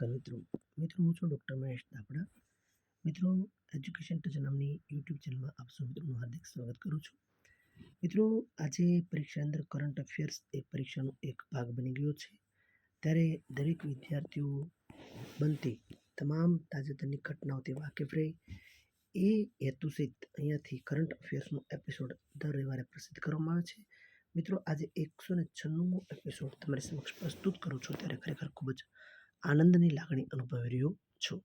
નમસ્કાર મિત્રો. હું છું ડૉક્ટર મહેશ દાપડા. મિત્રો, એજ્યુકેશન ટચ નામની યુટ્યુબ ચેનલમાં આપ સૌ મિત્રોનું હાર્દિક સ્વાગત કરું છું. મિત્રો, આજે પરીક્ષા અંદર કરંટ અફેર્સ એ પરીક્ષાનો એક ભાગ બની ગયો છે. ત્યારે દરેક વિદ્યાર્થીઓ બનતી તમામ તાજેતરની ઘટનાઓથી વાકેફ રહે એ હેતુસહિત અહીંયાથી કરંટ અફેર્સનો એપિસોડ દર રવિવારે પ્રસિદ્ધ કરવામાં આવે છે. મિત્રો, આજે 196મો એપિસોડ તમારી સમક્ષ પ્રસ્તુત કરું છું ત્યારે ખરેખર ખૂબ જ આનંદની લાગણી અનુભવી રહ્યો છું.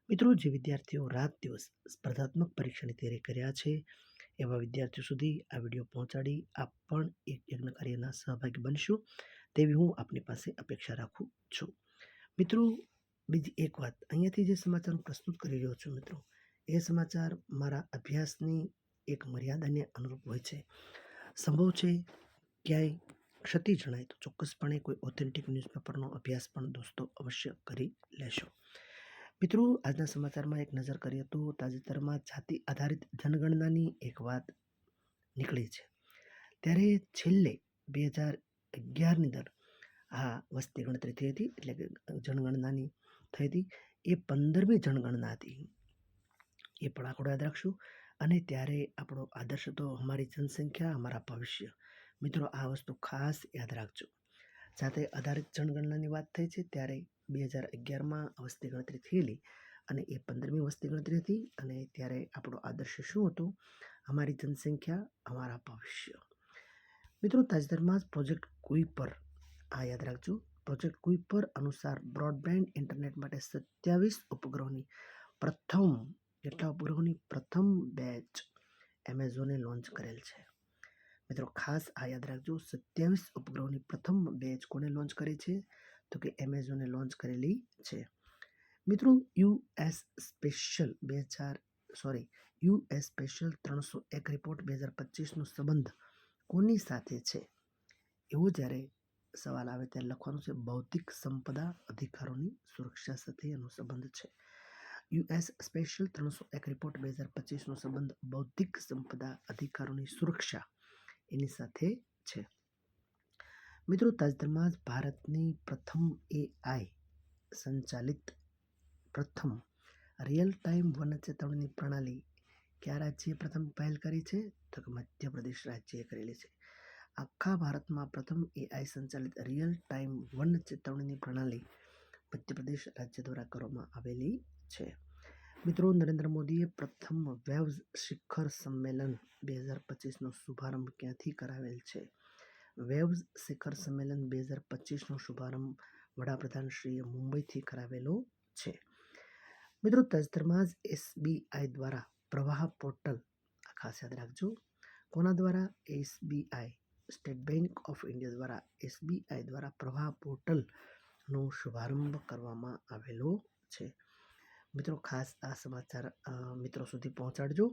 મિત્રો, જે વિદ્યાર્થીઓ રાત દિવસ સ્પર્ધાત્મક પરીક્ષાની તૈયારી કર્યા છે એવા વિદ્યાર્થીઓ સુધી આ વિડીયો પહોંચાડી આપ પણ એક યજ્ઞ કાર્યના સહભાગી બનશો તેવી હું આપની પાસે અપેક્ષા રાખું છું. મિત્રો, બીજી એક વાત, અહીંયાથી જે સમાચાર હું પ્રસ્તુત કરી રહ્યો છું મિત્રો, એ સમાચાર મારા અભ્યાસની એક મર્યાદાને અનુરૂપ હોય છે. સંભવ છે ક્યાંય ક્ષતિ જણાય તો ચોક્કસપણે કોઈ ઓથેન્ટિક ન્યૂઝપેપરનો અભ્યાસ પણ દોસ્તો અવશ્ય કરી લેશો. મિત્રો, આજના સમાચારમાં એક નજર કરીએ તો તાજેતરમાં જાતિ આધારિત જનગણનાની એક વાત નીકળી છે. ત્યારે છેલ્લે 2011ની અંદર આ વસ્તી ગણતરી થઈ હતી, એટલે કે જનગણનાની થઈ હતી. એ 15મી જનગણના હતી. એ પણ આંકડો યાદ રાખશું. અને ત્યારે આપણો આદર્શ હતો અમારી જનસંખ્યા અમારા ભવિષ્ય. મિત્રો, આ વસ્તુ ખાસ યાદ રાખજો. જાતે આધારિત જનગણનાની વાત થઈ છે ત્યારે 2011માં વસ્તી ગણતરી થયેલી અને એ 15મી વસ્તી ગણતરી હતી. અને ત્યારે આપણો આદર્શ શું હતો? અમારી જનસંખ્યા અમારા ભવિષ્ય. મિત્રો, તાજેતરમાં જ પ્રોજેક્ટ કુઈપર, આ યાદ રાખજો, પ્રોજેક્ટ કુઈપર અનુસાર બ્રોડબેન્ડ ઇન્ટરનેટ માટે 27 ઉપગ્રહોની પ્રથમ બેચ એમેઝોને લોન્ચ કરેલ છે. મિત્રો, ખાસ આ યાદ રાખજો, 27 ઉપગ્રહોની પ્રથમ બેચ કોને લોન્ચ કરી છે? તો કે એમેઝોને લોન્ચ કરેલી છે. મિત્રો, યુએસ સ્પેશિયલ 301 રિપોર્ટ 2025નો સંબંધ કોની સાથે છે? એવો જ્યારે સવાલ આવે ત્યારે લખવાનું છે બૌદ્ધિક સંપદા અધિકારોની સુરક્ષા સાથે એનો સંબંધ છે. યુએસ સ્પેશિયલ 301 રિપોર્ટ 2025નો સંબંધ બૌદ્ધિક સંપદા અધિકારોની સુરક્ષા એની સાથે છે. મિત્રો, તાજેતરમાં જ ભારતની પ્રથમ AI સંચાલિત પ્રથમ રિયલ ટાઈમ વન ચેતવણી પ્રણાલી કયા રાજ્યે પ્રથમ પહેલ કરી છે? તો કે મધ્યપ્રદેશ રાજ્યએ કરેલી છે. આખા ભારતમાં પ્રથમ AI સંચાલિત રિયલ ટાઈમ વન ચેતવણી પ્રણાલી મધ્યપ્રદેશ રાજ્ય દ્વારા કરવામાં આવેલી છે. મિત્રો, નરેન્દ્ર મોદીએ પ્રથમ વેવ્સ શિખર સંમેલન 2025નો શુભારંભ ક્યાંથી કરાવેલ છે? વેવ્સ શિખર સંમેલન 2025નો શુભારંભ વડાપ્રધાનશ્રીએ મુંબઈથી કરાવેલો છે. મિત્રો, તાજેતરમાં જ SBI દ્વારા પ્રવાહ પોર્ટલ, ખાસ યાદ રાખજો, કોના દ્વારા? SBI, state bank of India દ્વારા SBI દ્વારા પ્રવાહ પોર્ટલનો શુભારંભ કરવામાં આવેલો છે. મિત્રો, ખાસ આ સમાચાર મિત્રો સુધી પહોંચાડજો.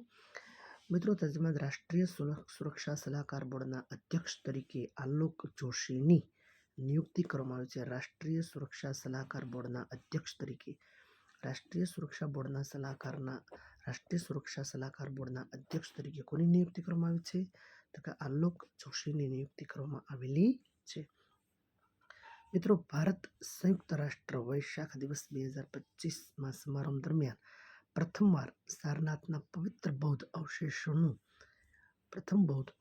મિત્રો, તાજેતરમાં રાષ્ટ્રીય સુરક્ષા સલાહકાર બોર્ડના અધ્યક્ષ તરીકે આલોક જોશીની નિયુક્તિ કરવામાં આવી છે. રાષ્ટ્રીય સુરક્ષા સલાહકાર બોર્ડના અધ્યક્ષ તરીકે રાષ્ટ્રીય સુરક્ષા સલાહકાર બોર્ડના અધ્યક્ષ તરીકે કોની નિયુક્તિ કરવામાં આવી છે? તો કે આલોક જોશીની નિયુક્તિ કરવામાં આવેલી છે. મિત્રો, ભારત સંયુક્ત રાષ્ટ્ર વૈશાખ દિવસ 2025માં સમારંભ દરમિયાન પ્રથમવાર સારનાથના પવિત્ર બૌદ્ધ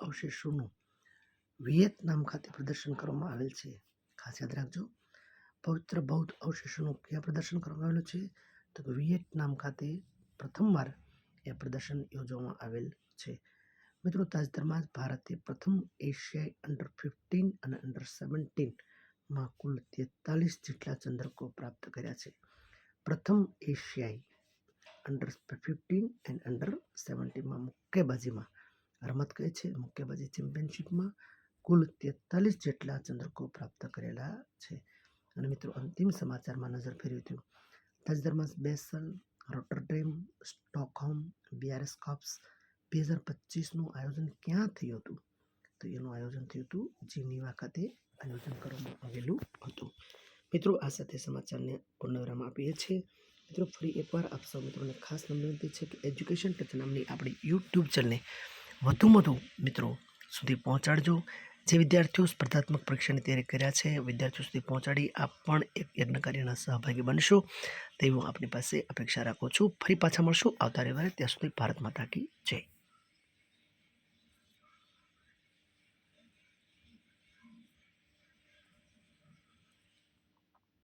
અવશેષોનું વિયેતનામ ખાતે પ્રદર્શન કરવામાં આવેલ છે. ખાસ યાદ રાખજો, પવિત્ર બૌદ્ધ અવશેષોનું ક્યાં પ્રદર્શન કરવામાં આવેલું છે? તો કે વિયેતનામ ખાતે પ્રથમવાર એ પ્રદર્શન યોજવામાં આવેલ છે. મિત્રો, તાજેતરમાં જ ભારતે પ્રથમ એશિયાઈ અંડર-15 અને અંડર-17માં કુલ 43 જેટલા ચંદ્રકો પ્રાપ્ત કર્યા છે. પ્રથમ એશિયાઈ અંડર-15 અને અંડર-17માં મુક્કેબાજીમાં રમત કઈ છે? મુક્કેબાજી ચેમ્પિયનશિપમાં કુલ 43 જેટલા ચંદ્રકો પ્રાપ્ત કરેલા છે. અને મિત્રો, અંતિમ સમાચારમાં નજર ફેરવી હતી. તાજેતરમાં Bessel, Rotterdam, Stockholm, BRS cops 2025નું આયોજન ક્યાં થયું હતું? તો એનું આયોજન થયું હતું જીનીવા ખાતે આયોજન કરવામાં આવેલું હતું. મિત્રો, આ સાથે સમાચારને પૂર્ણવિરામ આપીએ છીએ. મિત્રો, ફરી એકવાર આપ સૌ મિત્રોને ખાસ વિનંતી છે કે એજ્યુકેશન ટચ નામની આપણી યુટ્યુબ ચેનલને વધુ મિત્રો સુધી પહોંચાડજો, જે વિદ્યાર્થીઓ સ્પર્ધાત્મક પરીક્ષાની તૈયારી કર્યા છે વિદ્યાર્થીઓ સુધી પહોંચાડી આપ પણ એક યજ્ઞ કાર્યના સહભાગી બનશો તેવી હું આપની પાસે અપેક્ષા રાખું છું. ફરી પાછા મળશું આવતા રવિવારે. ત્યાં સુધી ભારત માતા કી જય.